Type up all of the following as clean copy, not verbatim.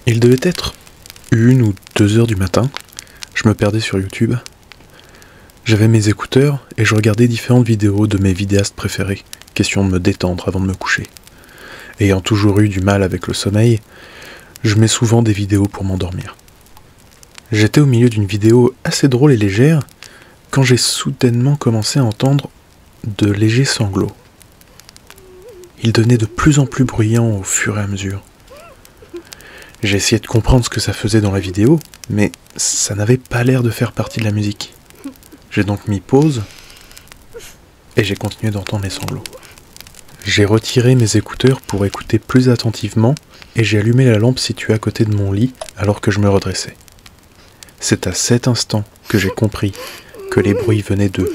Il devait être 1 ou 2 heures du matin, je me perdais sur YouTube. J'avais mes écouteurs et je regardais différentes vidéos de mes vidéastes préférés, question de me détendre avant de me coucher. Ayant toujours eu du mal avec le sommeil, je mets souvent des vidéos pour m'endormir. J'étais au milieu d'une vidéo assez drôle et légère quand j'ai soudainement commencé à entendre de légers sanglots. Ils devenaient de plus en plus bruyants au fur et à mesure. J'ai essayé de comprendre ce que ça faisait dans la vidéo, mais ça n'avait pas l'air de faire partie de la musique. J'ai donc mis pause et j'ai continué d'entendre les sanglots. J'ai retiré mes écouteurs pour écouter plus attentivement et j'ai allumé la lampe située à côté de mon lit alors que je me redressais. C'est à cet instant que j'ai compris que les bruits venaient de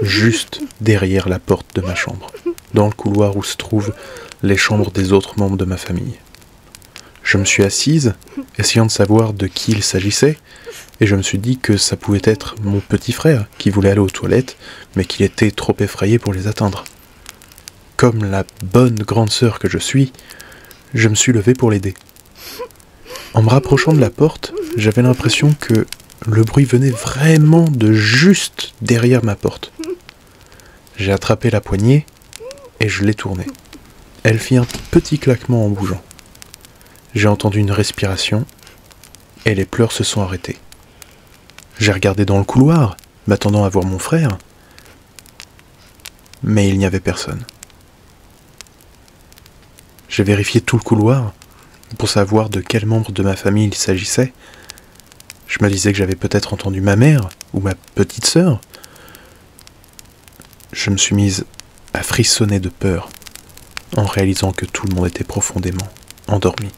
juste derrière la porte de ma chambre, dans le couloir où se trouvent les chambres des autres membres de ma famille. Je me suis assise, essayant de savoir de qui il s'agissait, et je me suis dit que ça pouvait être mon petit frère qui voulait aller aux toilettes, mais qu'il était trop effrayé pour les atteindre. Comme la bonne grande sœur que je suis, je me suis levé pour l'aider. En me rapprochant de la porte, j'avais l'impression que le bruit venait vraiment de juste derrière ma porte. J'ai attrapé la poignée et je l'ai tournée. Elle fit un petit claquement en bougeant. J'ai entendu une respiration et les pleurs se sont arrêtés. J'ai regardé dans le couloir, m'attendant à voir mon frère, mais il n'y avait personne. J'ai vérifié tout le couloir pour savoir de quel membre de ma famille il s'agissait. Je me disais que j'avais peut-être entendu ma mère ou ma petite sœur. Je me suis mise à frissonner de peur en réalisant que tout le monde était profondément endormi.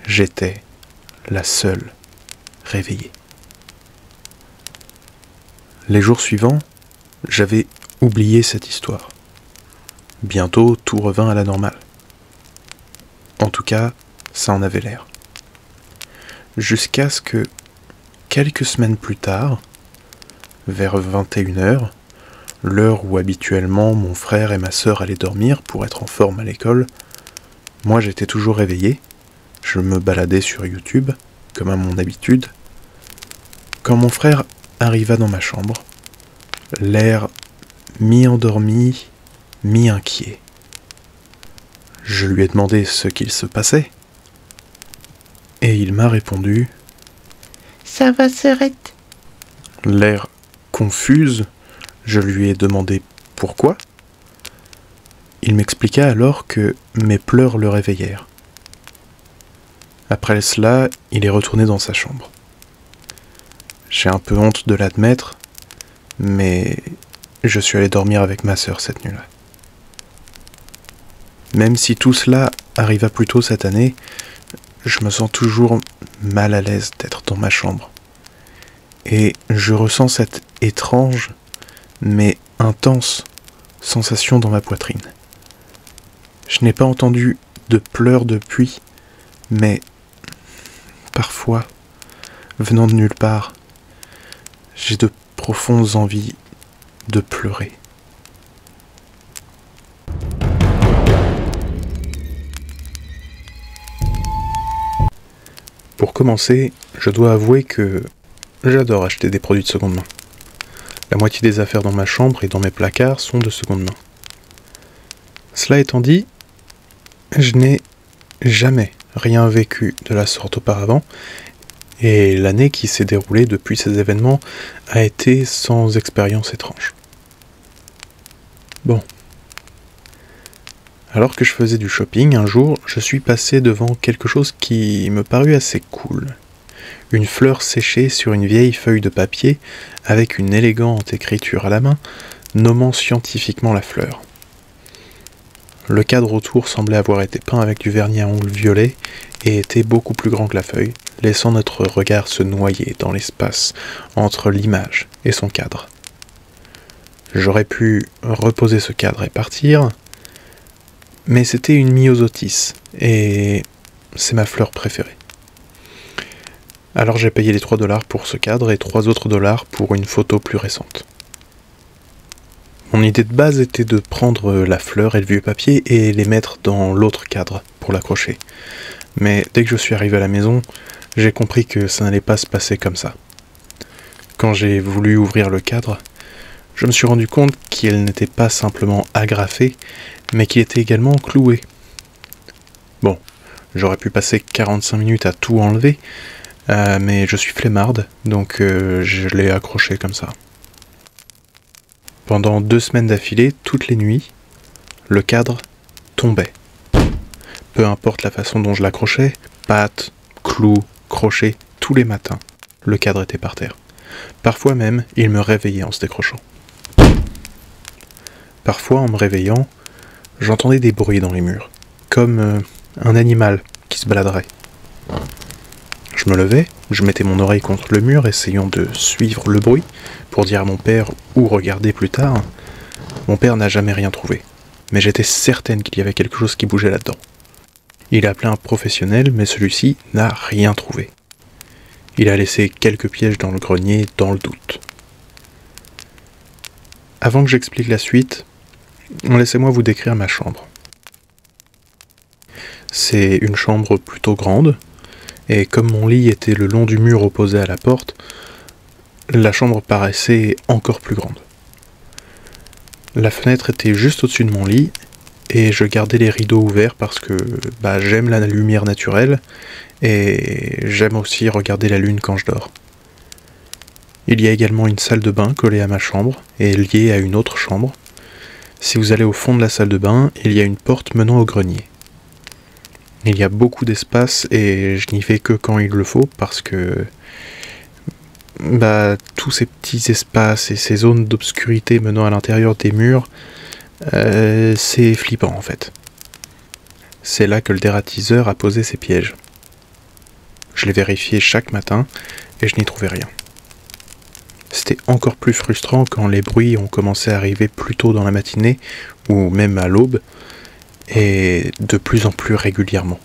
J'étais la seule réveillée. Les jours suivants, j'avais oublié cette histoire. Bientôt, tout revint à la normale. En tout cas, ça en avait l'air. Jusqu'à ce que, quelques semaines plus tard, vers 21h, l'heure où habituellement mon frère et ma sœur allaient dormir pour être en forme à l'école, moi j'étais toujours réveillé. Je me baladais sur YouTube, comme à mon habitude, quand mon frère arriva dans ma chambre, l'air mi-endormi, mi-inquiet. Je lui ai demandé ce qu'il se passait, et il m'a répondu « Ça va, sœurette ?» L'air confuse, je lui ai demandé pourquoi. Il m'expliqua alors que mes pleurs le réveillèrent. Après cela, il est retourné dans sa chambre. J'ai un peu honte de l'admettre, mais je suis allé dormir avec ma sœur cette nuit-là. Même si tout cela arriva plus tôt cette année, je me sens toujours mal à l'aise d'être dans ma chambre. Et je ressens cette étrange, mais intense sensation dans ma poitrine. Je n'ai pas entendu de pleurs depuis, mais parfois, venant de nulle part, j'ai de profondes envies de pleurer. Pour commencer, je dois avouer que j'adore acheter des produits de seconde main. La moitié des affaires dans ma chambre et dans mes placards sont de seconde main. Cela étant dit, je n'ai jamais rien vécu de la sorte auparavant, et l'année qui s'est déroulée depuis ces événements a été sans expérience étrange. Bon. Alors que je faisais du shopping, un jour, je suis passé devant quelque chose qui me parut assez cool. Une fleur séchée sur une vieille feuille de papier, avec une élégante écriture à la main, nommant scientifiquement la fleur. Le cadre autour semblait avoir été peint avec du vernis à ongles violet et était beaucoup plus grand que la feuille, laissant notre regard se noyer dans l'espace entre l'image et son cadre. J'aurais pu reposer ce cadre et partir, mais c'était une myosotis, et c'est ma fleur préférée. Alors j'ai payé les 3 $ pour ce cadre et 3 autres $ pour une photo plus récente. Mon idée de base était de prendre la fleur et le vieux papier et les mettre dans l'autre cadre pour l'accrocher. Mais dès que je suis arrivé à la maison, j'ai compris que ça n'allait pas se passer comme ça. Quand j'ai voulu ouvrir le cadre, je me suis rendu compte qu'il n'était pas simplement agrafé, mais qu'il était également cloué. Bon, j'aurais pu passer 45 minutes à tout enlever, mais je suis flemmarde, donc je l'ai accroché comme ça. Pendant 2 semaines d'affilée, toutes les nuits, le cadre tombait. Peu importe la façon dont je l'accrochais, pattes, clous, crochets, tous les matins, le cadre était par terre. Parfois même, il me réveillait en se décrochant. Parfois, en me réveillant, j'entendais des bruits dans les murs, comme un animal qui se baladerait. Je me levais, je mettais mon oreille contre le mur, essayant de suivre le bruit, pour dire à mon père ou regarder plus tard. Mon père n'a jamais rien trouvé, mais j'étais certaine qu'il y avait quelque chose qui bougeait là-dedans. Il a appelé un professionnel, mais celui-ci n'a rien trouvé. Il a laissé quelques pièges dans le grenier, dans le doute. Avant que j'explique la suite, laissez-moi vous décrire ma chambre. C'est une chambre plutôt grande, et comme mon lit était le long du mur opposé à la porte, la chambre paraissait encore plus grande. La fenêtre était juste au-dessus de mon lit, et je gardais les rideaux ouverts parce que j'aime la lumière naturelle, et j'aime aussi regarder la lune quand je dors. Il y a également une salle de bain collée à ma chambre, et liée à une autre chambre. Si vous allez au fond de la salle de bain, il y a une porte menant au grenier. Il y a beaucoup d'espace et je n'y vais que quand il le faut parce que tous ces petits espaces et ces zones d'obscurité menant à l'intérieur des murs, c'est flippant en fait. C'est là que le dératiseur a posé ses pièges. Je les vérifiais chaque matin et je n'y trouvais rien. C'était encore plus frustrant quand les bruits ont commencé à arriver plus tôt dans la matinée ou même à l'aube et de plus en plus régulièrement.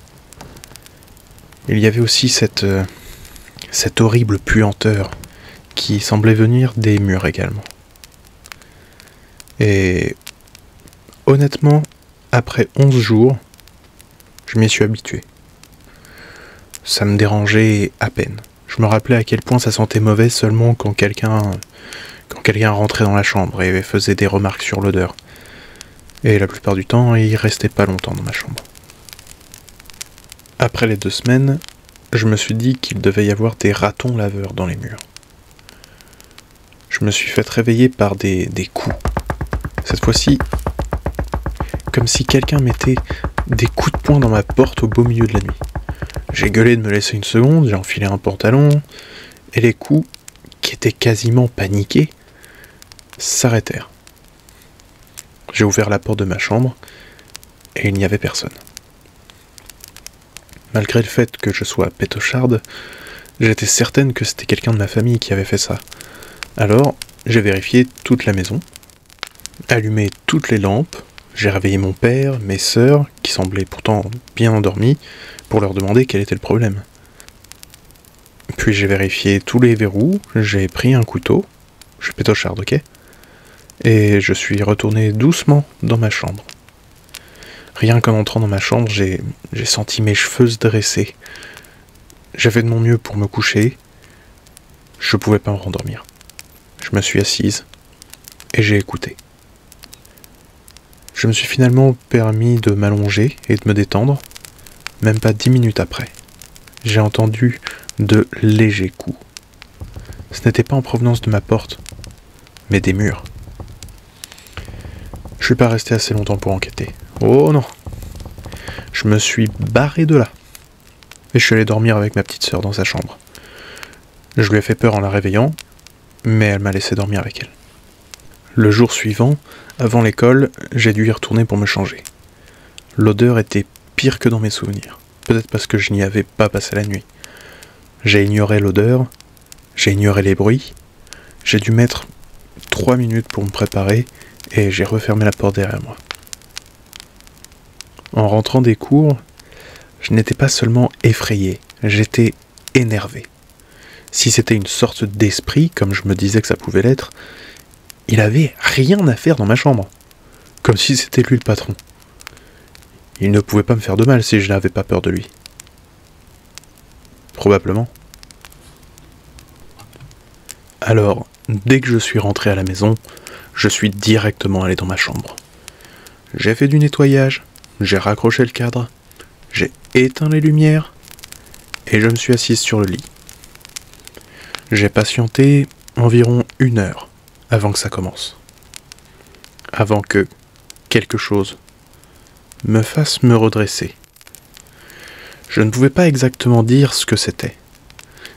Il y avait aussi cette horrible puanteur qui semblait venir des murs également. Et honnêtement, après 11 jours, je m'y suis habitué. Ça me dérangeait à peine. Je me rappelais à quel point ça sentait mauvais seulement quand quelqu'un rentrait dans la chambre et faisait des remarques sur l'odeur. Et la plupart du temps, il restait pas longtemps dans ma chambre. Après les 2 semaines, je me suis dit qu'il devait y avoir des ratons laveurs dans les murs. Je me suis fait réveiller par des coups. Cette fois-ci, comme si quelqu'un mettait des coups de poing dans ma porte au beau milieu de la nuit. J'ai gueulé de me laisser une seconde, j'ai enfilé un pantalon, et les coups, qui étaient quasiment paniqués, s'arrêtèrent. J'ai ouvert la porte de ma chambre, et il n'y avait personne. Malgré le fait que je sois pétocharde, j'étais certaine que c'était quelqu'un de ma famille qui avait fait ça. Alors, j'ai vérifié toute la maison, allumé toutes les lampes, j'ai réveillé mon père, mes sœurs, qui semblaient pourtant bien endormis, pour leur demander quel était le problème. Puis j'ai vérifié tous les verrous, j'ai pris un couteau, je suis pétocharde, ok ? Et je suis retourné doucement dans ma chambre. Rien qu'en entrant dans ma chambre, j'ai senti mes cheveux se dresser. J'ai fait de mon mieux pour me coucher. Je pouvais pas me rendormir. Je me suis assise et j'ai écouté. Je me suis finalement permis de m'allonger et de me détendre. Même pas 10 minutes après, j'ai entendu de légers coups. Ce n'était pas en provenance de ma porte, mais des murs. Je suis pas resté assez longtemps pour enquêter. Oh non! Je me suis barré de là. Et je suis allé dormir avec ma petite sœur dans sa chambre. Je lui ai fait peur en la réveillant, mais elle m'a laissé dormir avec elle. Le jour suivant, avant l'école, j'ai dû y retourner pour me changer. L'odeur était pire que dans mes souvenirs. Peut-être parce que je n'y avais pas passé la nuit. J'ai ignoré l'odeur, j'ai ignoré les bruits, j'ai dû mettre 3 minutes pour me préparer et j'ai refermé la porte derrière moi. En rentrant des cours, je n'étais pas seulement effrayé, j'étais énervé. Si c'était une sorte d'esprit, comme je me disais que ça pouvait l'être, il avait rien à faire dans ma chambre. Comme si c'était lui le patron. Il ne pouvait pas me faire de mal si je n'avais pas peur de lui. Probablement. Alors, dès que je suis rentré à la maison, je suis directement allé dans ma chambre. J'ai fait du nettoyage, j'ai raccroché le cadre, j'ai éteint les lumières et je me suis assise sur le lit. J'ai patienté environ 1 heure avant que ça commence. Avant que quelque chose me fasse me redresser. Je ne pouvais pas exactement dire ce que c'était.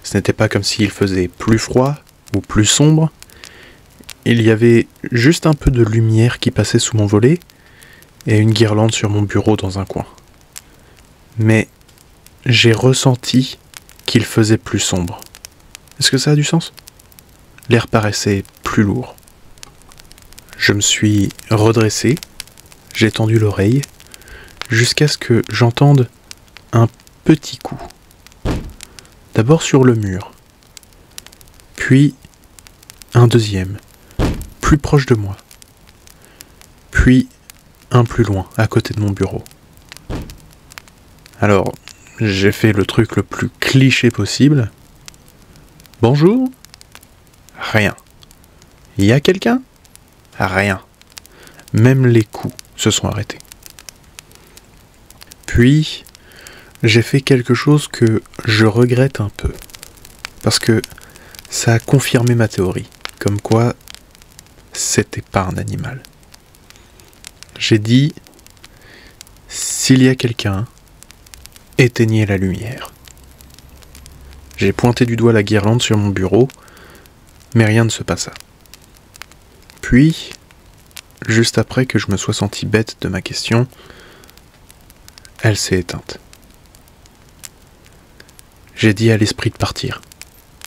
Ce n'était pas comme s'il faisait plus froid ou plus sombre. Il y avait juste un peu de lumière qui passait sous mon volet et une guirlande sur mon bureau dans un coin. Mais j'ai ressenti qu'il faisait plus sombre. Est-ce que ça a du sens ? L'air paraissait plus lourd. Je me suis redressé, j'ai tendu l'oreille, jusqu'à ce que j'entende un petit coup. D'abord sur le mur, puis un deuxième, plus proche de moi, puis un plus loin, à côté de mon bureau. Alors, j'ai fait le truc le plus cliché possible. Bonjour ? Rien. Y a quelqu'un ? Rien. Même les coups se sont arrêtés. Puis, j'ai fait quelque chose que je regrette un peu. Parce que ça a confirmé ma théorie. Comme quoi, c'était pas un animal. J'ai dit, s'il y a quelqu'un, éteignez la lumière. J'ai pointé du doigt la guirlande sur mon bureau, mais rien ne se passa. Puis, juste après que je me sois senti bête de ma question, elle s'est éteinte. J'ai dit à l'esprit de partir,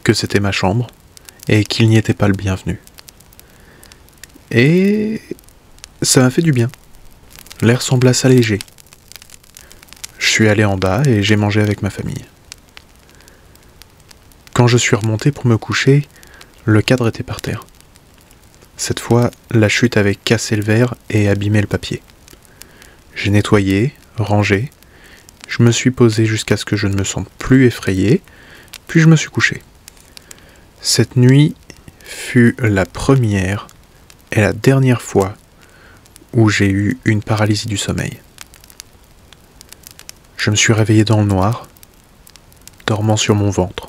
que c'était ma chambre, et qu'il n'y était pas le bienvenu. Et ça m'a fait du bien. L'air sembla s'alléger. Je suis allé en bas et j'ai mangé avec ma famille. Quand je suis remonté pour me coucher, le cadre était par terre. Cette fois, la chute avait cassé le verre et abîmé le papier. J'ai nettoyé, rangé, je me suis posé jusqu'à ce que je ne me sente plus effrayé, puis je me suis couché. Cette nuit fut la première et la dernière fois où j'ai eu une paralysie du sommeil. Je me suis réveillé dans le noir, dormant sur mon ventre,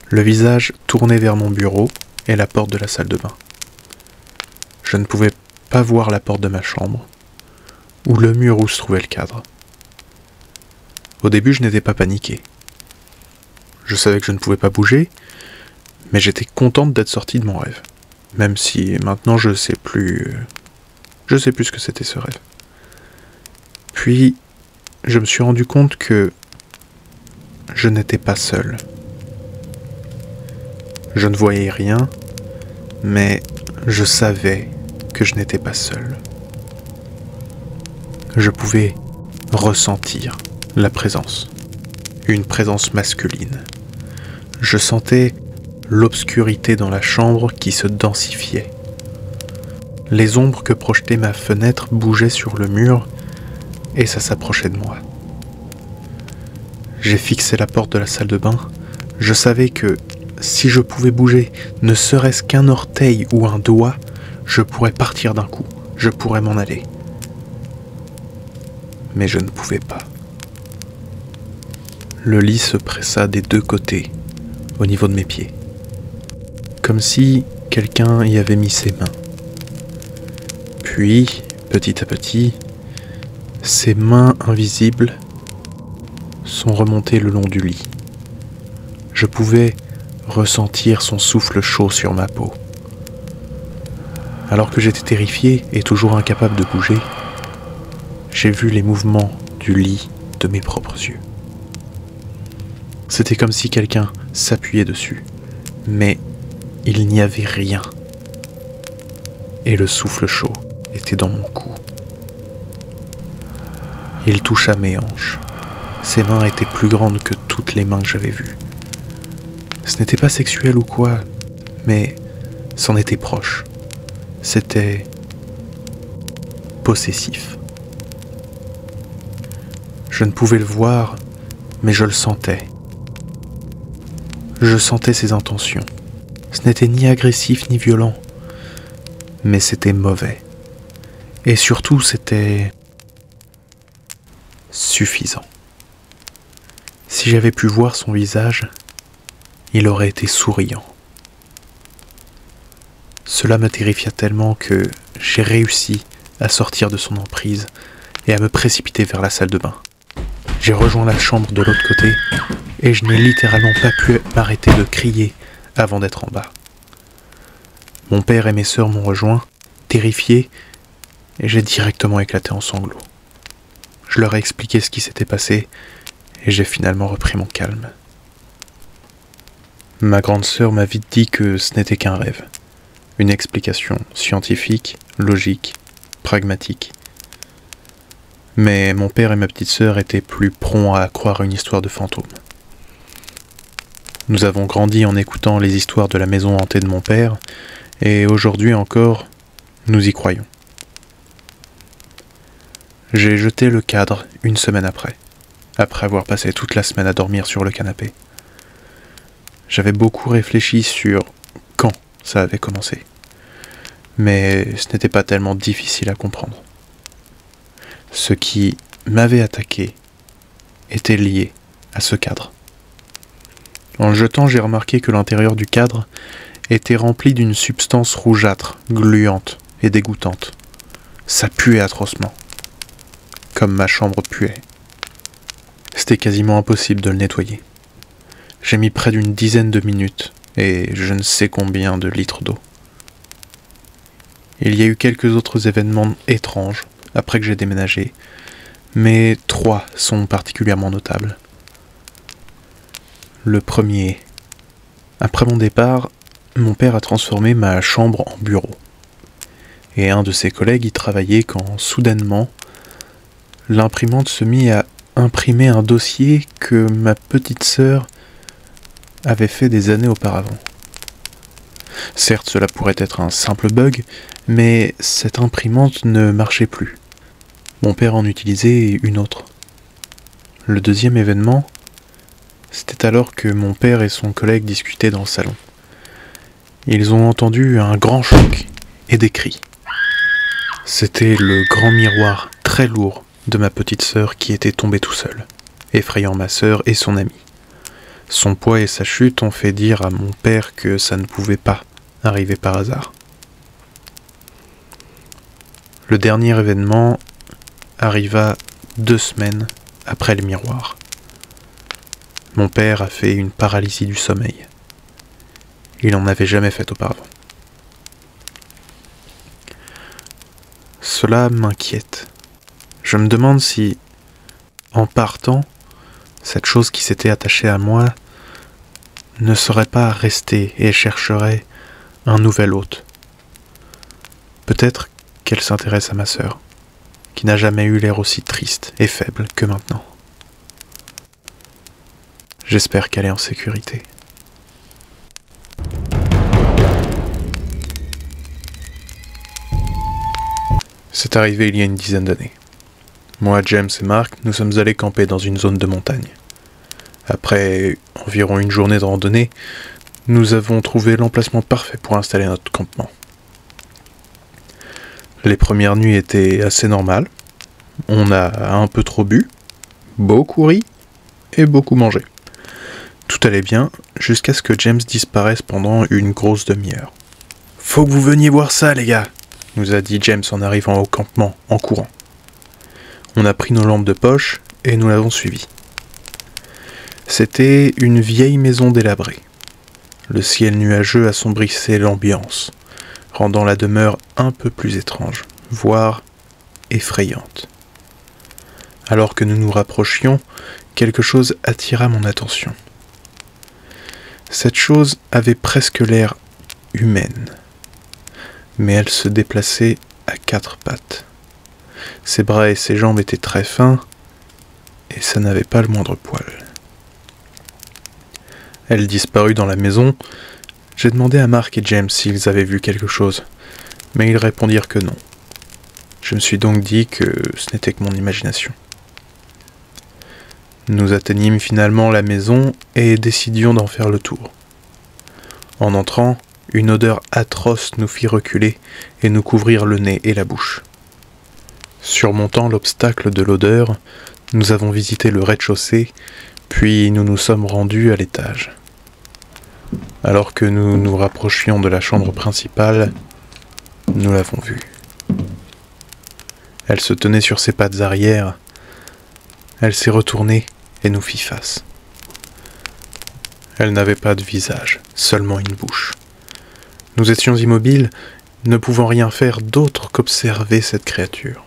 le visage tourné vers mon bureau et la porte de la salle de bain. Je ne pouvais pas voir la porte de ma chambre, ou le mur où se trouvait le cadre. Au début, je n'étais pas paniqué. Je savais que je ne pouvais pas bouger, mais j'étais contente d'être sorti de mon rêve. Même si maintenant je sais plus ce que c'était ce rêve. Puis, je me suis rendu compte que je n'étais pas seul. Je ne voyais rien, mais je savais que je n'étais pas seul. Je pouvais ressentir la présence, une présence masculine. Je sentais l'obscurité dans la chambre qui se densifiait. Les ombres que projetait ma fenêtre bougeaient sur le mur et ça s'approchait de moi. J'ai fixé la porte de la salle de bain. Je savais que si je pouvais bouger ne serait-ce qu'un orteil ou un doigt, je pourrais partir d'un coup, je pourrais m'en aller. Mais je ne pouvais pas. Le lit se pressa des deux côtés, au niveau de mes pieds. Comme si quelqu'un y avait mis ses mains. Puis, petit à petit, ses mains invisibles sont remontées le long du lit. Je pouvais ressentir son souffle chaud sur ma peau. Alors que j'étais terrifié et toujours incapable de bouger, j'ai vu les mouvements du lit de mes propres yeux. C'était comme si quelqu'un s'appuyait dessus, mais il n'y avait rien. Et le souffle chaud était dans mon cou. Il toucha mes hanches. Ses mains étaient plus grandes que toutes les mains que j'avais vues. Ce n'était pas sexuel ou quoi, mais c'en était proche. C'était possessif. Je ne pouvais le voir, mais je le sentais. Je sentais ses intentions. Ce n'était ni agressif ni violent, mais c'était mauvais. Et surtout, c'était suffisant. Si j'avais pu voir son visage, il aurait été souriant. Cela me terrifia tellement que j'ai réussi à sortir de son emprise et à me précipiter vers la salle de bain. J'ai rejoint la chambre de l'autre côté et je n'ai littéralement pas pu m'arrêter de crier avant d'être en bas. Mon père et mes sœurs m'ont rejoint, terrifiés, et j'ai directement éclaté en sanglots. Je leur ai expliqué ce qui s'était passé et j'ai finalement repris mon calme. Ma grande sœur m'a vite dit que ce n'était qu'un rêve, une explication scientifique, logique, pragmatique. Mais mon père et ma petite sœur étaient plus prompts à croire une histoire de fantôme. Nous avons grandi en écoutant les histoires de la maison hantée de mon père, et aujourd'hui encore, nous y croyons. J'ai jeté le cadre une semaine après avoir passé toute la semaine à dormir sur le canapé. J'avais beaucoup réfléchi sur quand ça avait commencé, mais ce n'était pas tellement difficile à comprendre. Ce qui m'avait attaqué était lié à ce cadre. En le jetant, j'ai remarqué que l'intérieur du cadre était rempli d'une substance rougeâtre, gluante et dégoûtante. Ça puait atrocement, comme ma chambre puait. C'était quasiment impossible de le nettoyer. J'ai mis près d'une dizaine de minutes et je ne sais combien de litres d'eau. Il y a eu quelques autres événements étranges après que j'ai déménagé, mais 3 sont particulièrement notables. Le premier, après mon départ, mon père a transformé ma chambre en bureau. Et un de ses collègues y travaillait quand, soudainement, l'imprimante se mit à imprimer un dossier que ma petite sœur avait fait des années auparavant. Certes, cela pourrait être un simple bug, mais cette imprimante ne marchait plus. Mon père en utilisait une autre. Le deuxième événement, c'était alors que mon père et son collègue discutaient dans le salon. Ils ont entendu un grand choc et des cris. C'était le grand miroir très lourd de ma petite sœur qui était tombé tout seul, effrayant ma sœur et son ami. Son poids et sa chute ont fait dire à mon père que ça ne pouvait pas arriver par hasard. Le dernier événement arriva 2 semaines après le miroir. Mon père a fait une paralysie du sommeil. Il n'en avait jamais fait auparavant. Cela m'inquiète. Je me demande si, en partant, cette chose qui s'était attachée à moi ne serait pas restée et chercherait un nouvel hôte. Peut-être qu'elle s'intéresse à ma sœur, qui n'a jamais eu l'air aussi triste et faible que maintenant. J'espère qu'elle est en sécurité. C'est arrivé il y a une dizaine d'années. Moi, James et Mark, nous sommes allés camper dans une zone de montagne. Après environ une journée de randonnée, nous avons trouvé l'emplacement parfait pour installer notre campement. Les premières nuits étaient assez normales. On a un peu trop bu, beaucoup ri et beaucoup mangé. Tout allait bien jusqu'à ce que James disparaisse pendant une grosse demi-heure. « Faut que vous veniez voir ça, les gars !» nous a dit James en arrivant au campement, en courant. On a pris nos lampes de poche et nous l'avons suivi. C'était une vieille maison délabrée. Le ciel nuageux assombrissait l'ambiance, rendant la demeure un peu plus étrange, voire effrayante. Alors que nous nous rapprochions, quelque chose attira mon attention. Cette chose avait presque l'air humaine, mais elle se déplaçait à 4 pattes. Ses bras et ses jambes étaient très fins, et ça n'avait pas le moindre poil. Elle disparut dans la maison. J'ai demandé à Mark et James s'ils avaient vu quelque chose, mais ils répondirent que non. Je me suis donc dit que ce n'était que mon imagination. Nous atteignîmes finalement la maison et décidions d'en faire le tour. En entrant, une odeur atroce nous fit reculer et nous couvrir le nez et la bouche. Surmontant l'obstacle de l'odeur, nous avons visité le rez-de-chaussée, puis nous nous sommes rendus à l'étage. Alors que nous nous rapprochions de la chambre principale, nous l'avons vue. Elle se tenait sur ses pattes arrière. Elle s'est retournée et nous fit face. Elle n'avait pas de visage, seulement une bouche. Nous étions immobiles, ne pouvant rien faire d'autre qu'observer cette créature.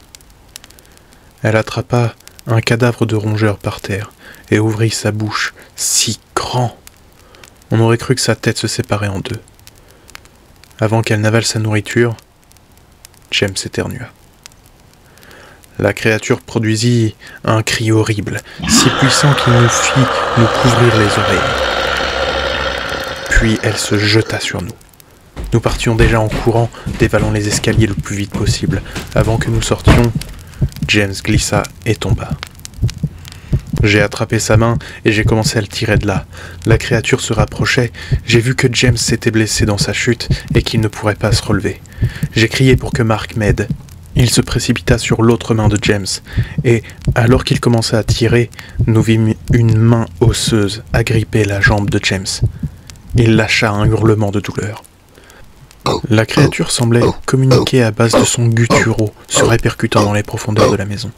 Elle attrapa un cadavre de rongeur par terre et ouvrit sa bouche, si grand. On aurait cru que sa tête se séparait en deux. Avant qu'elle n'avale sa nourriture, James éternua. La créature produisit un cri horrible, si puissant qu'il nous fit nous couvrir les oreilles. Puis elle se jeta sur nous. Nous partions déjà en courant, dévalant les escaliers le plus vite possible. Avant que nous sortions, James glissa et tomba. J'ai attrapé sa main et j'ai commencé à le tirer de là. La créature se rapprochait, j'ai vu que James s'était blessé dans sa chute et qu'il ne pourrait pas se relever. J'ai crié pour que Mark m'aide. Il se précipita sur l'autre main de James, et alors qu'il commençait à tirer, nous vîmes une main osseuse agripper la jambe de James. Il lâcha un hurlement de douleur. La créature semblait communiquer à base de son guttural, se répercutant dans les profondeurs de la maison.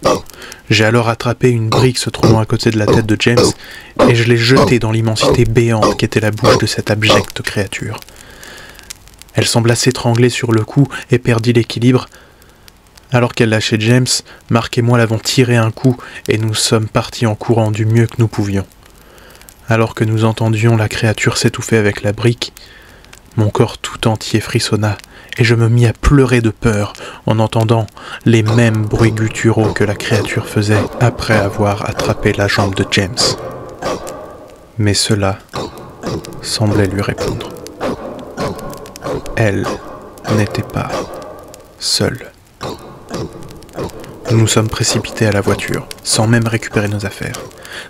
J'ai alors attrapé une brique se trouvant à côté de la tête de James, et je l'ai jetée dans l'immensité béante qu'était la bouche de cette abjecte créature. Elle sembla s'étrangler sur le cou et perdit l'équilibre. Alors qu'elle lâchait James, Mark et moi l'avons tiré un coup et nous sommes partis en courant du mieux que nous pouvions. Alors que nous entendions la créature s'étouffer avec la brique, mon corps tout entier frissonna et je me mis à pleurer de peur en entendant les mêmes bruits gutturaux que la créature faisait après avoir attrapé la jambe de James. Mais cela semblait lui répondre. Elle n'était pas seule. Nous nous sommes précipités à la voiture, sans même récupérer nos affaires.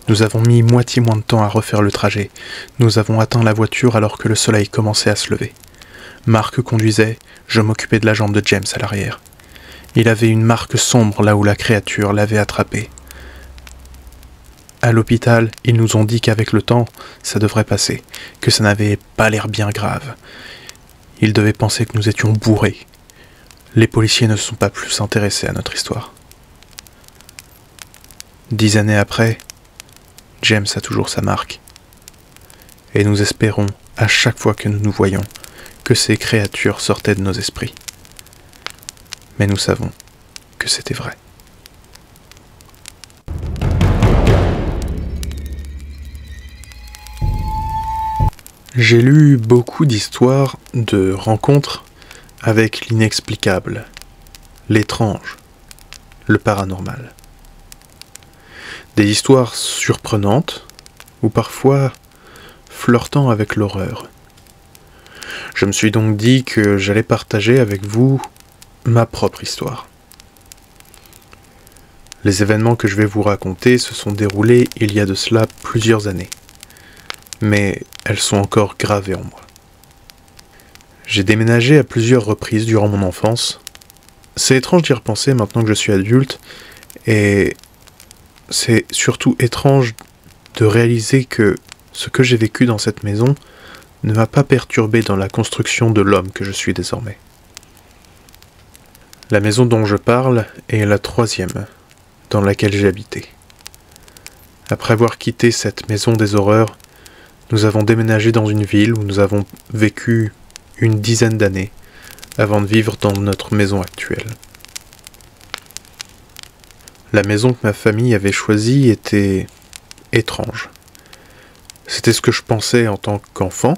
Nous avons mis moitié moins de temps à refaire le trajet. Nous avons atteint la voiture alors que le soleil commençait à se lever. Mark conduisait, je m'occupais de la jambe de James à l'arrière. Il avait une marque sombre là où la créature l'avait attrapé. À l'hôpital, ils nous ont dit qu'avec le temps, ça devrait passer, que ça n'avait pas l'air bien grave. Ils devaient penser que nous étions bourrés. Les policiers ne se sont pas plus intéressés à notre histoire. 10 années après, James a toujours sa marque. Et nous espérons, à chaque fois que nous nous voyons, que ces créatures sortaient de nos esprits. Mais nous savons que c'était vrai. J'ai lu beaucoup d'histoires de rencontres avec l'inexplicable, l'étrange, le paranormal. Des histoires surprenantes, ou parfois flirtant avec l'horreur. Je me suis donc dit que j'allais partager avec vous ma propre histoire. Les événements que je vais vous raconter se sont déroulés il y a de cela plusieurs années, mais elles sont encore gravées en moi. J'ai déménagé à plusieurs reprises durant mon enfance. C'est étrange d'y repenser maintenant que je suis adulte, et c'est surtout étrange de réaliser que ce que j'ai vécu dans cette maison ne m'a pas perturbé dans la construction de l'homme que je suis désormais. La maison dont je parle est la 3e dans laquelle j'ai habité. Après avoir quitté cette maison des horreurs, nous avons déménagé dans une ville où nous avons vécu une dizaine d'années avant de vivre dans notre maison actuelle. La maison que ma famille avait choisie était étrange. C'était ce que je pensais en tant qu'enfant,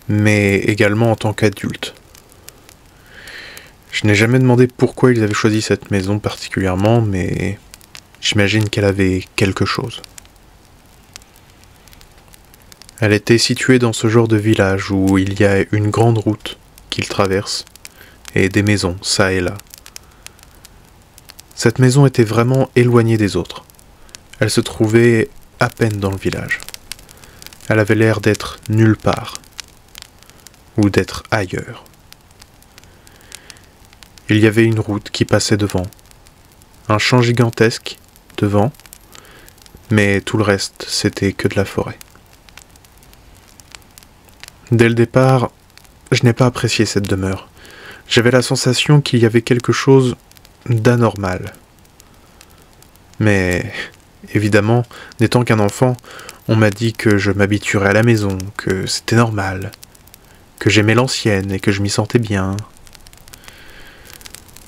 mais également en tant qu'adulte. Je n'ai jamais demandé pourquoi ils avaient choisi cette maison particulièrement, mais j'imagine qu'elle avait quelque chose. Elle était située dans ce genre de village où il y a une grande route qu'il traverse, et des maisons, ça et là. Cette maison était vraiment éloignée des autres. Elle se trouvait à peine dans le village. Elle avait l'air d'être nulle part, ou d'être ailleurs. Il y avait une route qui passait devant, un champ gigantesque devant, mais tout le reste, c'était que de la forêt. Dès le départ, je n'ai pas apprécié cette demeure. J'avais la sensation qu'il y avait quelque chose d'anormal. Mais, évidemment, n'étant qu'un enfant, on m'a dit que je m'habituerais à la maison, que c'était normal, que j'aimais l'ancienne et que je m'y sentais bien.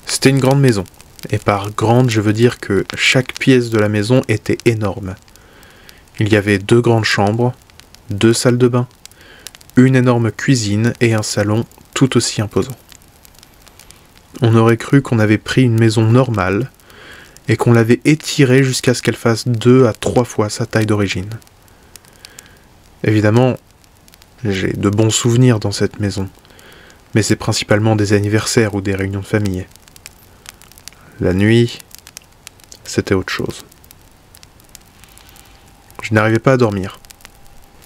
C'était une grande maison, et par grande je veux dire que chaque pièce de la maison était énorme. Il y avait 2 grandes chambres, 2 salles de bain, une énorme cuisine et un salon tout aussi imposant. On aurait cru qu'on avait pris une maison normale et qu'on l'avait étirée jusqu'à ce qu'elle fasse 2 à 3 fois sa taille d'origine. Évidemment, j'ai de bons souvenirs dans cette maison, mais c'est principalement des anniversaires ou des réunions de famille. La nuit, c'était autre chose. Je n'arrivais pas à dormir.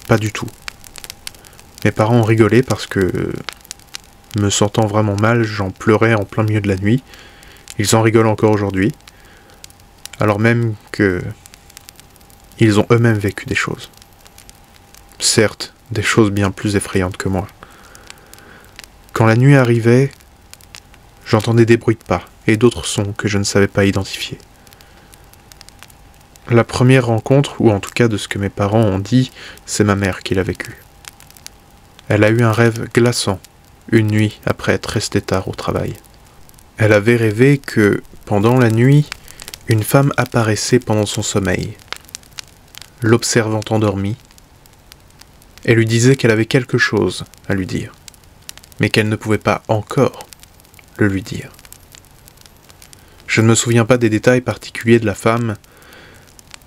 Pas du tout. Mes parents ont rigolé parce que, me sentant vraiment mal, j'en pleurais en plein milieu de la nuit. Ils en rigolent encore aujourd'hui. Alors même que ils ont eux-mêmes vécu des choses. Certes, des choses bien plus effrayantes que moi. Quand la nuit arrivait, j'entendais des bruits de pas et d'autres sons que je ne savais pas identifier. La première rencontre, ou en tout cas de ce que mes parents ont dit, c'est ma mère qui l'a vécu. Elle a eu un rêve glaçant, une nuit après être restée tard au travail. Elle avait rêvé que, pendant la nuit, une femme apparaissait pendant son sommeil, l'observant endormie, et lui disait qu'elle avait quelque chose à lui dire, mais qu'elle ne pouvait pas encore le lui dire. Je ne me souviens pas des détails particuliers de la femme,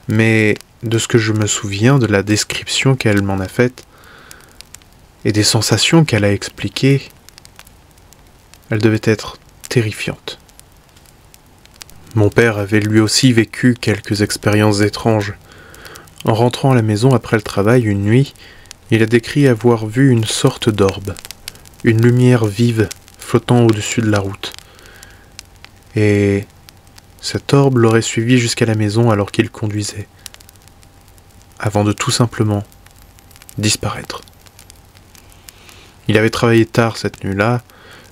mais de ce que je me souviens de la description qu'elle m'en a faite, et des sensations qu'elle a expliquées, elle devait être terrifiante. Mon père avait lui aussi vécu quelques expériences étranges. En rentrant à la maison après le travail une nuit, il a décrit avoir vu une sorte d'orbe, une lumière vive flottant au-dessus de la route. Et cet orbe l'aurait suivi jusqu'à la maison alors qu'il conduisait, avant de tout simplement disparaître. Il avait travaillé tard cette nuit-là,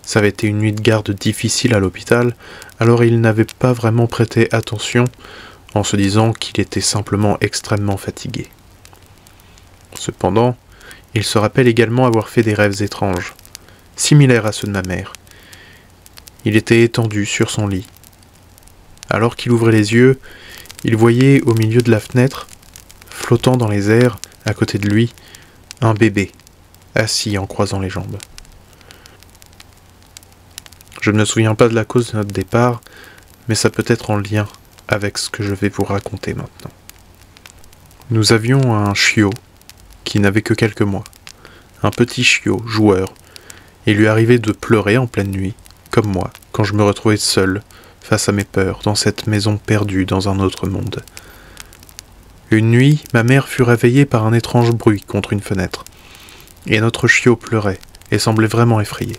ça avait été une nuit de garde difficile à l'hôpital, alors il n'avait pas vraiment prêté attention en se disant qu'il était simplement extrêmement fatigué. Cependant, il se rappelle également avoir fait des rêves étranges, similaires à ceux de ma mère. Il était étendu sur son lit. Alors qu'il ouvrait les yeux, il voyait au milieu de la fenêtre, flottant dans les airs, à côté de lui, un bébé, assis en croisant les jambes. Je ne me souviens pas de la cause de notre départ, mais ça peut être en lien avec ce que je vais vous raconter maintenant. Nous avions un chiot qui n'avait que quelques mois, un petit chiot joueur. Il lui arrivait de pleurer en pleine nuit, comme moi, quand je me retrouvais seul, face à mes peurs, dans cette maison perdue dans un autre monde. Une nuit, ma mère fut réveillée par un étrange bruit contre une fenêtre, et notre chiot pleurait et semblait vraiment effrayé.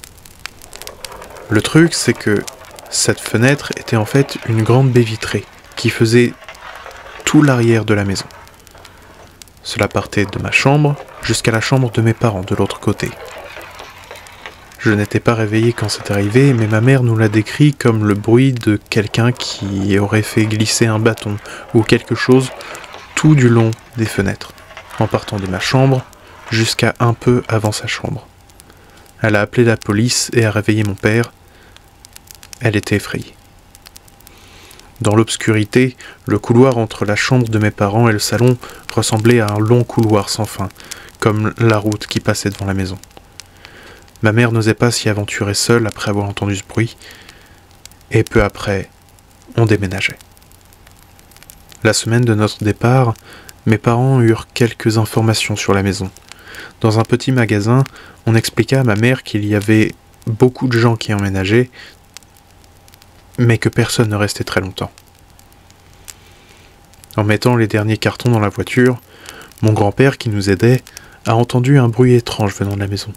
Le truc, c'est que cette fenêtre était en fait une grande baie vitrée qui faisait tout l'arrière de la maison. Cela partait de ma chambre jusqu'à la chambre de mes parents de l'autre côté. Je n'étais pas réveillé quand c'est arrivé, mais ma mère nous l'a décrit comme le bruit de quelqu'un qui aurait fait glisser un bâton ou quelque chose tout du long des fenêtres, en partant de ma chambre jusqu'à un peu avant sa chambre. Elle a appelé la police et a réveillé mon père. Elle était effrayée. Dans l'obscurité, le couloir entre la chambre de mes parents et le salon ressemblait à un long couloir sans fin, comme la route qui passait devant la maison. Ma mère n'osait pas s'y aventurer seule après avoir entendu ce bruit, et peu après, on déménageait. La semaine de notre départ, mes parents eurent quelques informations sur la maison. Dans un petit magasin, on expliqua à ma mère qu'il y avait beaucoup de gens qui emménageaient, mais que personne ne restait très longtemps. En mettant les derniers cartons dans la voiture, mon grand-père qui nous aidait a entendu un bruit étrange venant de la maison.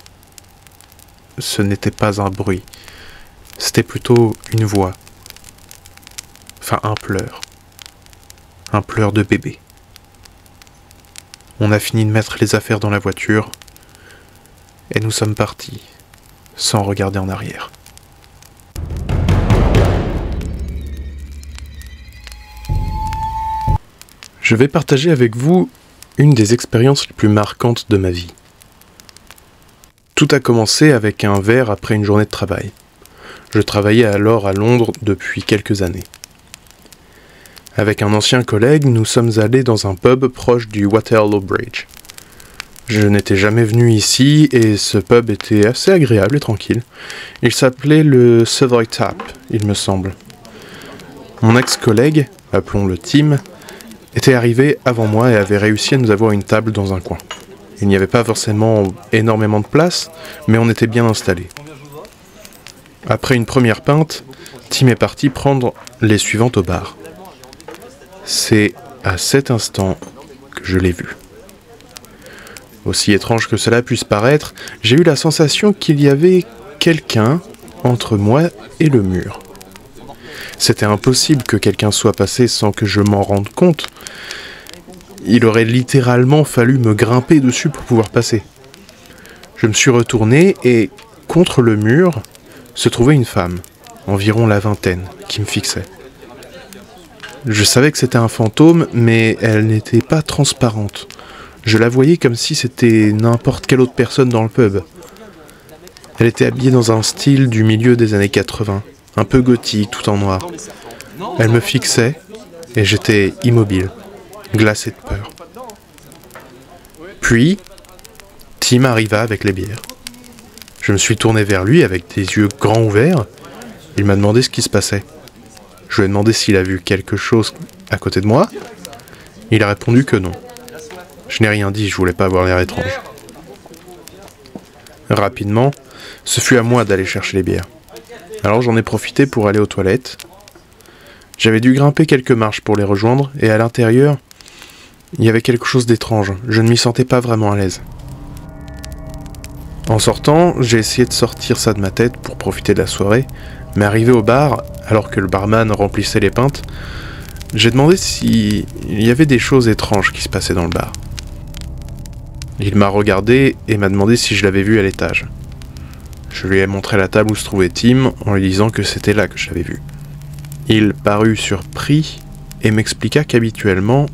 Ce n'était pas un bruit, c'était plutôt une voix. Enfin, un pleur. Un pleur de bébé. On a fini de mettre les affaires dans la voiture et nous sommes partis, sans regarder en arrière. Je vais partager avec vous une des expériences les plus marquantes de ma vie. Tout a commencé avec un verre après une journée de travail. Je travaillais alors à Londres depuis quelques années. Avec un ancien collègue, nous sommes allés dans un pub proche du Waterloo Bridge. Je n'étais jamais venu ici et ce pub était assez agréable et tranquille. Il s'appelait le Savoy Tap, il me semble. Mon ex-collègue, appelons-le Tim, était arrivé avant moi et avait réussi à nous avoir une table dans un coin. Il n'y avait pas forcément énormément de place, mais on était bien installés. Après une première pinte, Tim est parti prendre les suivantes au bar. C'est à cet instant que je l'ai vu. Aussi étrange que cela puisse paraître, j'ai eu la sensation qu'il y avait quelqu'un entre moi et le mur. C'était impossible que quelqu'un soit passé sans que je m'en rende compte. Il aurait littéralement fallu me grimper dessus pour pouvoir passer. Je me suis retourné et, contre le mur, se trouvait une femme, environ la vingtaine, qui me fixait. Je savais que c'était un fantôme, mais elle n'était pas transparente. Je la voyais comme si c'était n'importe quelle autre personne dans le pub. Elle était habillée dans un style du milieu des années 80, un peu gothique, tout en noir. Elle me fixait, et j'étais immobile, glacé de peur. Puis, Tim arriva avec les bières. Je me suis tourné vers lui avec des yeux grands ouverts. Il m'a demandé ce qui se passait. Je lui ai demandé s'il a vu quelque chose à côté de moi. Il a répondu que non. Je n'ai rien dit, je voulais pas avoir l'air étrange. Rapidement, ce fut à moi d'aller chercher les bières. Alors j'en ai profité pour aller aux toilettes. J'avais dû grimper quelques marches pour les rejoindre, et à l'intérieur, il y avait quelque chose d'étrange. Je ne m'y sentais pas vraiment à l'aise. En sortant, j'ai essayé de sortir ça de ma tête pour profiter de la soirée, mais arrivé au bar, alors que le barman remplissait les pintes, j'ai demandé s'il y avait des choses étranges qui se passaient dans le bar. Il m'a regardé et m'a demandé si je l'avais vu à l'étage. Je lui ai montré la table où se trouvait Tim en lui disant que c'était là que je l'avais vu. Il parut surpris et m'expliqua qu'habituellement,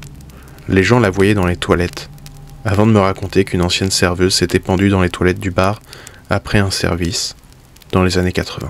les gens la voyaient dans les toilettes, avant de me raconter qu'une ancienne serveuse s'était pendue dans les toilettes du bar après un service dans les années 80.